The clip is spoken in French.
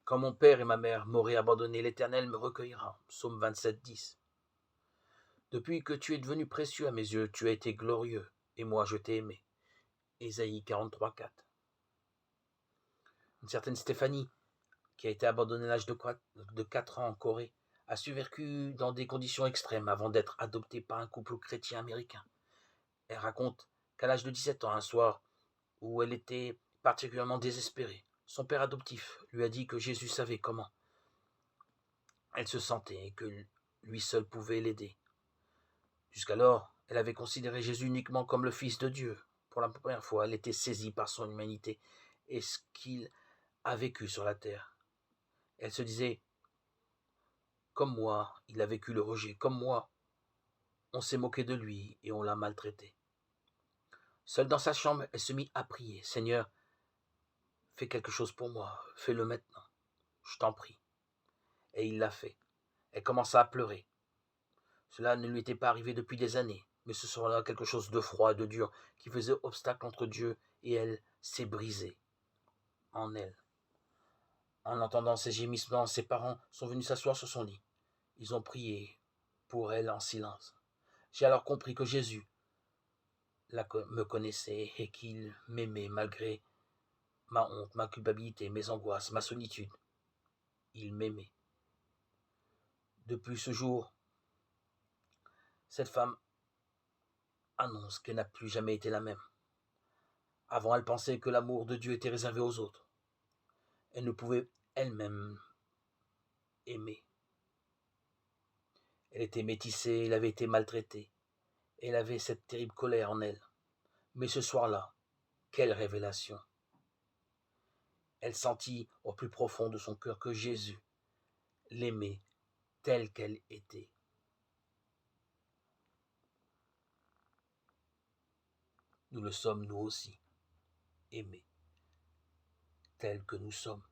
Quand mon père et ma mère m'auraient abandonné, l'Éternel me recueillera. Psaume 27, 10. Depuis que tu es devenu précieux à mes yeux, tu as été glorieux, et moi je t'ai aimé. Ésaïe 43, 4. Une certaine Stéphanie, qui a été abandonnée à l'âge de 4 ans en Corée, a survécu dans des conditions extrêmes avant d'être adoptée par un couple chrétien américain. Elle raconte qu'à l'âge de 17 ans, un soir où elle était particulièrement désespérée, son père adoptif lui a dit que Jésus savait comment elle se sentait et que lui seul pouvait l'aider. Jusqu'alors, elle avait considéré Jésus uniquement comme le Fils de Dieu. Pour la première fois, elle était saisie par son humanité et ce qu'il a vécu sur la terre. Elle se disait, comme moi, il a vécu le rejet, comme moi, on s'est moqué de lui et on l'a maltraité. Seule dans sa chambre, elle se mit à prier. Seigneur, fais quelque chose pour moi, fais-le maintenant, je t'en prie. Et il l'a fait. Elle commença à pleurer. Cela ne lui était pas arrivé depuis des années, mais ce soir-là, quelque chose de froid et de dur qui faisait obstacle entre Dieu et elle s'est brisé en elle. En entendant ses gémissements, ses parents sont venus s'asseoir sur son lit. Ils ont prié pour elle en silence. J'ai alors compris que Jésus me connaissait et qu'il m'aimait malgré ma honte, ma culpabilité, mes angoisses, ma solitude. Il m'aimait. Depuis ce jour, cette femme annonce qu'elle n'a plus jamais été la même. Avant, elle pensait que l'amour de Dieu était réservé aux autres. Elle ne pouvait elle-même aimer. Elle était métissée, elle avait été maltraitée. Elle avait cette terrible colère en elle. Mais ce soir-là, quelle révélation! Elle sentit au plus profond de son cœur que Jésus l'aimait telle qu'elle était. Nous le sommes nous aussi, aimés, tels que nous sommes.